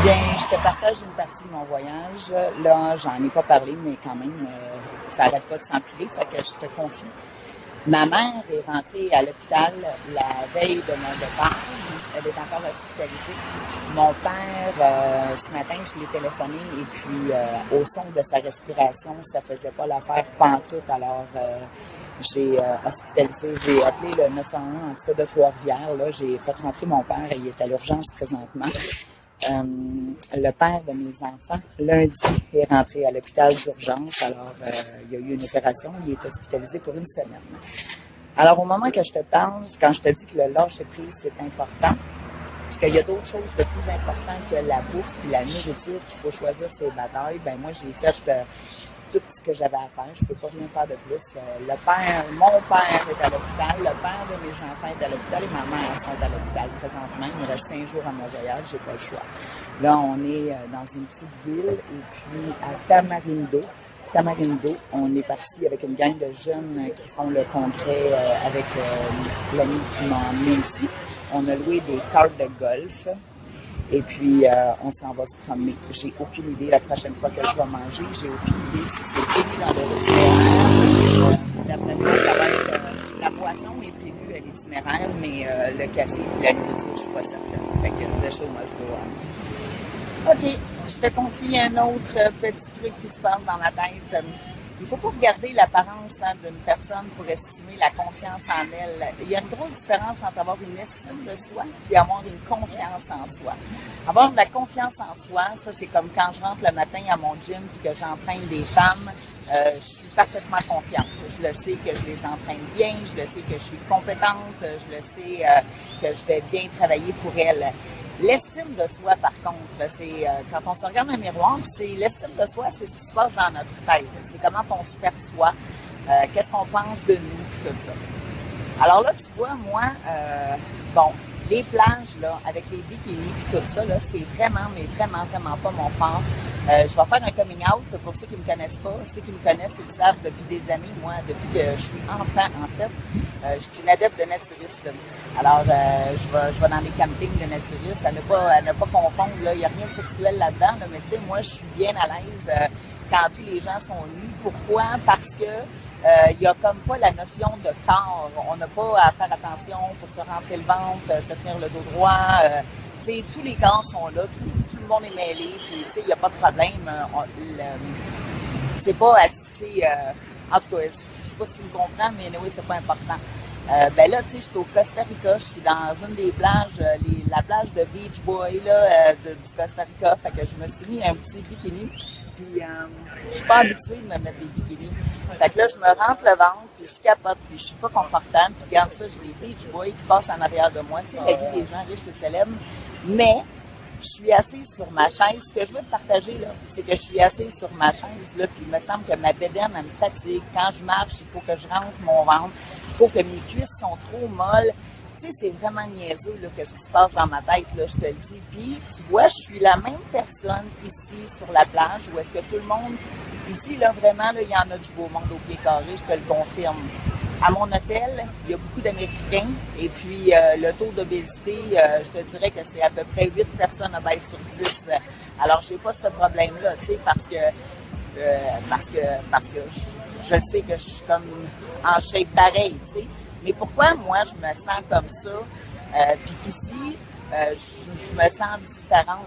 Bien, je te partage une partie de mon voyage. Là, j'en ai pas parlé, mais quand même, ça n'arrête pas de s'empiler, fait que je te confie. Ma mère est rentrée à l'hôpital la veille de mon départ. Elle est encore hospitalisée. Mon père, ce matin, je l'ai téléphoné et puis au son de sa respiration, ça faisait pas l'affaire pantoute. Alors, j'ai hospitalisé, j'ai appelé le 911, en tout cas de Trois-Rivières. Là, j'ai fait rentrer mon père et il est à l'urgence présentement. Le père de mes enfants, lundi, est rentré à l'hôpital d'urgence. Alors, il y a eu une opération. Il est hospitalisé pour une semaine. Alors, au moment que je te parle, quand je te dis que le lâcher-prise, c'est important, parce qu'il y a d'autres choses de plus importantes que la bouffe et la nourriture qu'il faut choisir ses batailles, ben moi, j'ai fait tout ce que j'avais à faire. Je peux pas rien faire de plus. Mon père est à l'hôpital, le père de mes enfants est à l'hôpital et ma mère sont à l'hôpital présentement. Il me reste 5 jours à mon voyage, j'ai pas le choix. Là, on est dans une petite ville et puis à Tamarindo, on est parti avec une gang de jeunes qui font le congrès avec l'ami qui m'a emmené ici. On a loué des cartes de golf. Et puis, on s'en va se promener. J'ai aucune idée la prochaine fois que je vais manger. J'ai aucune idée si c'est prévu dans l'itinéraire. D'après moi, ça va être... la boisson est prévue à l'itinéraire, mais le café et la nourriture, je suis pas certaine. Fait que the show must go on. OK, je te confie un autre petit truc qui se passe dans ma tête. Il faut pas regarder l'apparence d'une personne pour estimer la confiance en elle. Il y a une grosse différence entre avoir une estime de soi et avoir une confiance en soi. Avoir de la confiance en soi, ça c'est comme quand je rentre le matin à mon gym et que j'entraîne des femmes, je suis parfaitement confiante. Je le sais que je les entraîne bien, je le sais que je suis compétente, je le sais que je vais bien travailler pour elles. L'estime de soi, par contre, c'est quand on se regarde dans le miroir, c'est l'estime de soi, c'est ce qui se passe dans notre tête. C'est comment on se perçoit, qu'est-ce qu'on pense de nous, puis tout ça. Alors là, tu vois, moi, les plages, là, avec les bikinis puis tout ça, là, c'est vraiment, mais vraiment, vraiment pas mon fort. Je vais faire un coming out pour ceux qui me connaissent pas. Ceux qui me connaissent, ils le savent depuis des années. Moi, depuis que je suis enfant, en fait, je suis une adepte de naturiste. Alors, je vais dans les campings de naturistes. À ne pas confondre, là, il n'y a rien de sexuel là-dedans, là, mais tu sais, moi, je suis bien à l'aise quand tous les gens sont nus. Pourquoi? Parce que il y a comme pas la notion de corps. On n'a pas à faire attention pour se rentrer le ventre, se tenir le dos droit. Tu sais, tous les corps sont là, tout le monde est mêlé, puis tu sais, il n'y a pas de problème. C'est pas, tu sais, en tout cas, je sais pas si tu me comprends, mais oui, c'est pas important. Ben là, tu sais, je suis au Costa Rica, je suis dans une des plages, la plage de Beach Boy, là, du Costa Rica, fait que je me suis mis un petit bikini, puis je suis pas habituée de me mettre des bikinis. Fait que là, je me rentre le ventre, puis je capote, puis je suis pas confortable, puis regarde ça, j'ai les Beach Boys qui passent en arrière de moi, tu sais, la vie des gens riches et célèbres, mais je suis assise sur ma chaise. Ce que je veux te partager, là, c'est que je suis assise sur ma chaise, là, puis il me semble que ma bédaine, elle me fatigue. Quand je marche, il faut que je rentre mon ventre. Je trouve que mes cuisses sont trop molles. Tu sais, c'est vraiment niaiseux, là, qu'est-ce qui se passe dans ma tête, là, je te le dis. Puis, tu vois, je suis la même personne ici, sur la plage, où est-ce que tout le monde, ici, là, vraiment, là, il y en a du beau monde au pied carré, je te le confirme. À mon hôtel, il y a beaucoup d'Américains et puis le taux d'obésité, je te dirais que c'est à peu près 8 personnes obèses sur 10. Alors, j'ai pas ce problème-là, tu sais, parce que je sais que je suis comme en shape pareil, tu sais. Mais pourquoi moi je me sens comme ça, puis qu'ici, je me sens différente?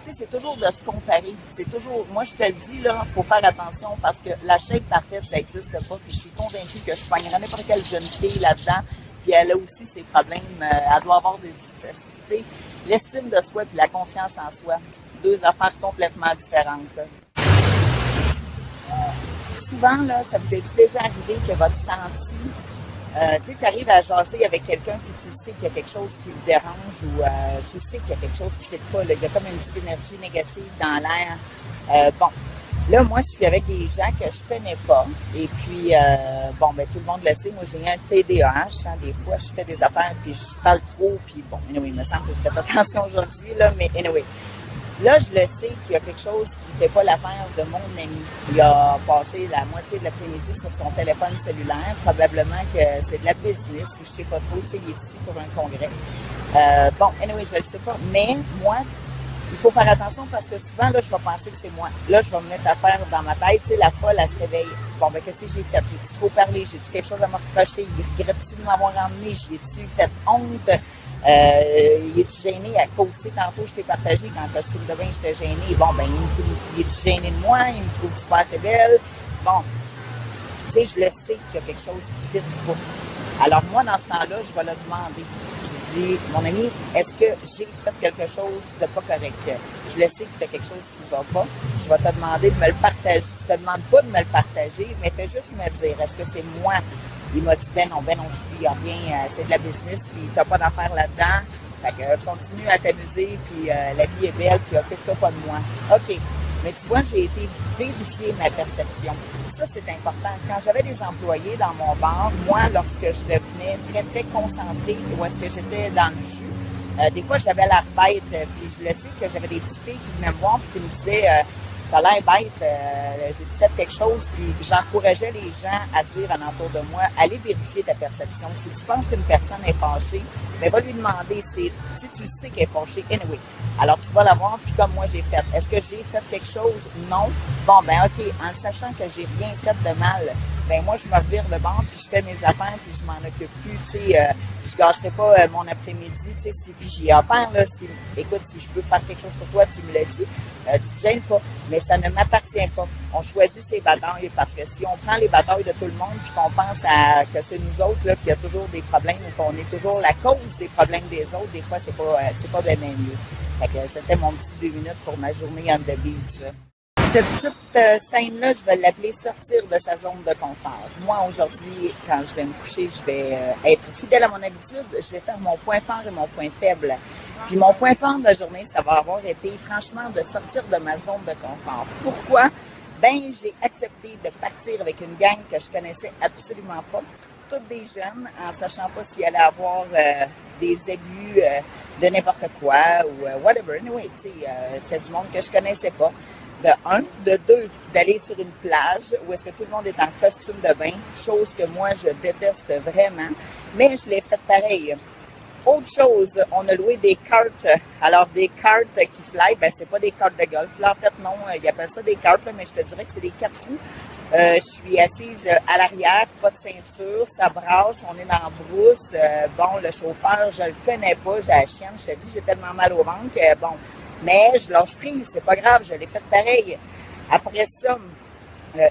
Tu sais, c'est toujours de se comparer. C'est toujours, moi, je te le dis, là, faut faire attention parce que la shape parfaite, ça n'existe pas. Puis je suis convaincue que je pognerai n'importe quelle jeune fille là-dedans. Puis elle a aussi ses problèmes. Elle doit avoir des, tu sais, l'estime de soi puis la confiance en soi. Deux affaires complètement différentes. Souvent, là, ça vous est déjà arrivé que votre senti, tu sais, tu arrives à jaser avec quelqu'un puis tu sais qu'il y a quelque chose qui le dérange ou tu sais qu'il y a quelque chose qui ne fait pas. Là. Il y a comme une petite énergie négative dans l'air. Là, moi, je suis avec des gens que je connais pas. Et puis, tout le monde le sait. Moi, j'ai un TDAH. Hein. Des fois, je fais des affaires puis je parle trop. Puis bon, anyway, il me semble que je fais pas attention aujourd'hui, là, mais anyway. Là, je le sais qu'il y a quelque chose qui ne fait pas l'affaire de mon ami. Il a passé la moitié de l'après-midi sur son téléphone cellulaire. Probablement que c'est de la business, je sais pas trop. Tu sais, il est ici pour un congrès. Anyway, je le sais pas. Mais moi, il faut faire attention parce que souvent, là, je vais penser que c'est moi. Là, je vais me mettre à faire dans ma tête, tu sais, la folle, elle se réveille. Bon, ben, qu'est-ce que j'ai fait? J'ai-tu trop parlé? J'ai-tu quelque chose à me reprocher? Il regrette-tu de m'avoir emmené? J'ai-tu fait honte? Es-tu gêné à cause, tu sais, tantôt, je t'ai partagé qu'en costume de bain, j'étais gênée. Bon, ben, es-tu gêné de moi? Il me trouve-tu pas assez belle? Bon, tu sais, je le sais qu'il y a quelque chose qui ne fit pas. Alors, moi, dans ce temps-là, je vais le demander. Je dis, mon ami, est-ce que j'ai fait quelque chose de pas correct? Je le sais que tu as quelque chose qui va pas. Je vais te demander de me le partager. Je te demande pas de me le partager, mais fais juste me dire, est-ce que c'est moi? Il m'a dit, ben non, je suis rien. C'est de la business, puis t'as pas d'affaires là-dedans. Fait que continue à t'amuser, puis la vie est belle, puis occupe-toi pas de moi. OK. Mais tu vois, j'ai été vérifier ma perception. Ça, c'est important. Quand j'avais des employés dans mon bar, moi, lorsque je devenais très, très concentrée, ou est-ce que j'étais dans le jus, des fois, j'avais l'air bête, puis je le sais que j'avais des petites filles qui venaient me voir, puis qui me disaient, t'as l'air bête, j'ai fait quelque chose, puis j'encourageais les gens à dire alentour de moi, allez vérifier ta perception. Si tu penses qu'une personne est fâchée, ben va lui demander si tu sais qu'elle est fâchée. Anyway, alors tu vas la voir, puis comme moi j'ai fait. Est-ce que j'ai fait quelque chose? Non. Bon, ben ok, en sachant que j'ai rien fait de mal, ben moi je me revire de bord, puis je fais mes affaires, puis je m'en occupe plus, tu sais, je gâcherai pas mon après-midi, tu sais, si j'ai affaire, là, écoute, si je peux faire quelque chose pour toi, tu me l'as dit, tu te gênes pas, mais ça ne m'appartient pas. On choisit ses batailles parce que si on prend les batailles de tout le monde puis qu'on pense que c'est nous autres là qu'il y a toujours des problèmes ou qu'on est toujours la cause des problèmes des autres, des fois c'est pas bien mieux. Fait que c'était mon petit 2 minutes pour ma journée on the beach. Cette petite scène-là, je vais l'appeler sortir de sa zone de confort. Moi, aujourd'hui, quand je vais me coucher, je vais être fidèle à mon habitude. Je vais faire mon point fort et mon point faible. Puis mon point fort de la journée, ça va avoir été, franchement, de sortir de ma zone de confort. Pourquoi? Ben, j'ai accepté de partir avec une gang que je connaissais absolument pas. Toutes des jeunes, en sachant pas s'il allait avoir des abus de n'importe quoi ou whatever. Anyway, tu sais, c'est du monde que je connaissais pas. De un. De deux, d'aller sur une plage où est-ce que tout le monde est en costume de bain, chose que moi, je déteste vraiment, mais je l'ai fait pareil. Autre chose, on a loué des cartes. Alors, des cartes qui fly, ben c'est pas des cartes de golf. Là, en fait, non, ils appellent ça des cartes, mais je te dirais que c'est des 4 roues. Je suis assise à l'arrière, pas de ceinture, ça brasse, on est dans la brousse. Bon, le chauffeur, je le connais pas, j'ai la chienne, je te dis, j'ai tellement mal au ventre que, bon, mais je lâche prise, c'est pas grave, je l'ai fait pareil. Après ça,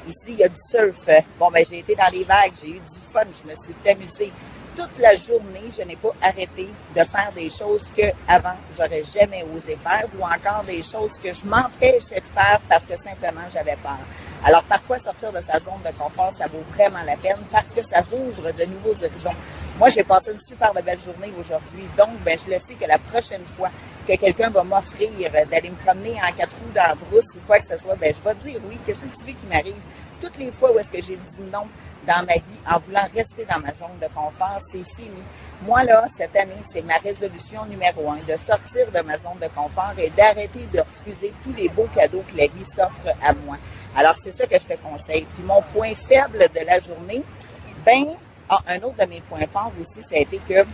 ici, il y a du surf. Bon, ben j'ai été dans les vagues, j'ai eu du fun, je me suis amusée. Toute la journée, je n'ai pas arrêté de faire des choses que avant j'aurais jamais osé faire ou encore des choses que je m'empêchais de faire parce que simplement j'avais peur. Alors parfois sortir de sa zone de confort, ça vaut vraiment la peine parce que ça ouvre de nouveaux horizons. Moi, j'ai passé une super belle journée aujourd'hui, donc ben je le sais que la prochaine fois que quelqu'un va m'offrir d'aller me promener en 4 roues dans la brousse ou quoi que ce soit, ben je vais dire oui. Qu'est-ce que tu veux qui m'arrive? Toutes les fois où est-ce que j'ai dit non dans ma vie en voulant rester dans ma zone de confort, c'est fini. Moi, là, cette année, c'est ma résolution numéro 1, de sortir de ma zone de confort et d'arrêter de refuser tous les beaux cadeaux que la vie s'offre à moi. Alors, c'est ça que je te conseille. Puis mon point faible de la journée, un autre de mes points forts aussi, ça a été que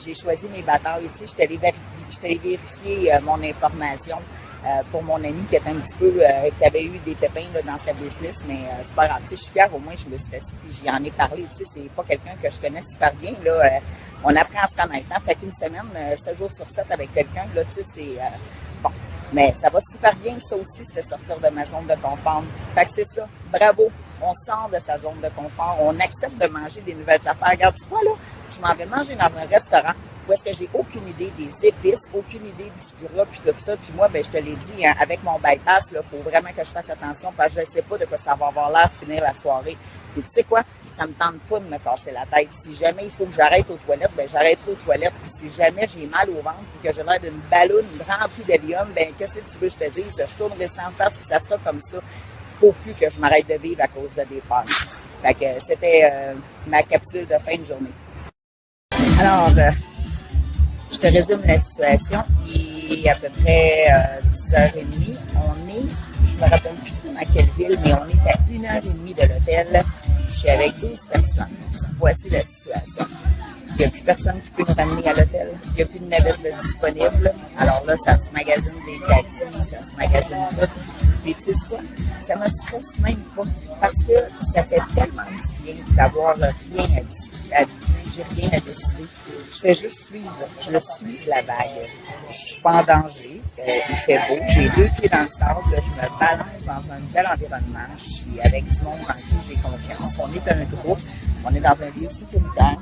j'ai choisi mes batailles. Tu sais, je t'allais vérifier mon information pour mon ami qui était un petit peu, qui avait eu des pépins là, dans sa business, mais c'est pas grave. Tu sais, je suis fière, au moins je me suis assise puis j'y en ai parlé. Tu sais, c'est pas quelqu'un que je connais super bien. Là, on apprend à se connaître. Hein? Fait qu'une semaine, 7 jours sur 7 avec quelqu'un, là, tu sais, c'est bon. Mais ça va super bien, ça aussi, c'est de sortir de ma zone de confort. Fait que c'est ça. Bravo. On sort de sa zone de confort. On accepte de manger des nouvelles affaires. Regarde, tu vois, là, je m'en vais manger dans un restaurant où est-ce que j'ai aucune idée des épices, aucune idée du gras, puis tout ça. Puis moi, ben je te l'ai dit, hein, avec mon bypass, il faut vraiment que je fasse attention parce que je ne sais pas de quoi ça va avoir l'air finir la soirée. Puis tu sais quoi? Ça me tente pas de me casser la tête. Si jamais il faut que j'arrête aux toilettes, ben j'arrêterai aux toilettes. Puis si jamais j'ai mal au ventre et que j'ai l'air d'une balloune remplie d'hélium, ben qu'est-ce que tu veux que je te dise? Je tournerai sans face puis ça sera comme ça. Faut plus que je m'arrête de vivre à cause de des pannes. Fait que c'était ma capsule de fin de journée. Alors, je te résume la situation. Il est à peu près 10h30. Je me rappelle plus dans quelle ville, mais on est à 1h30 de l'hôtel. Je suis avec 12 personnes. Voici la situation. Il n'y a plus personne qui peut nous ramener à l'hôtel. Il n'y a plus de navette de disponible. Alors là, ça se magasine des taxis, ça se magasine tout. Puis tu sais quoi? Ça me stresse même pas. Parce que ça fait tellement de bien d'avoir rien à dire. J'ai rien à décider. Je fais juste suivre. Je suis la vague. Je suis pas en danger. Il fait beau. J'ai 2 pieds dans le sable. Je me balance dans un nouvel environnement. Je suis avec du monde en qui j'ai confiance. On est un groupe. On est dans un lieu sécuritaire.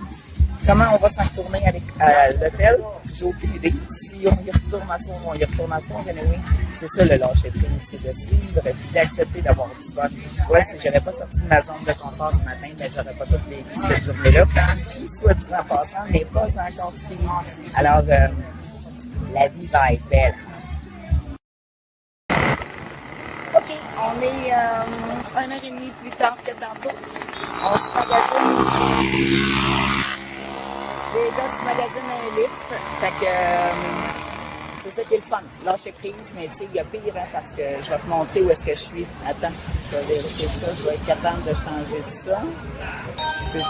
Comment on va s'en retourner à l'hôtel? J'ai aucune idée. Si on y retourne à son, on y retourne à son. Oui. C'est ça le lâcher prise, c'est de suivre et d'accepter d'avoir du fun. Tu vois, si j'aurais pas sorti de ma zone de confort ce matin, ben j'aurais pas toutes vécu cette journée-là, qui, soit dit en passant, n'est pas encore finie. Alors, la vie va être belle. OK, on est 1h30 plus tard que tantôt. On se magasine. Les gars du magazine un lift. Fait que c'est ça qui est le fun. Lâcher prise, mais tu sais, il y a pire, hein, parce que je vais te montrer où est-ce que je suis. Attends, je vais vérifier ça. Je vais être capable de changer ça. Je peux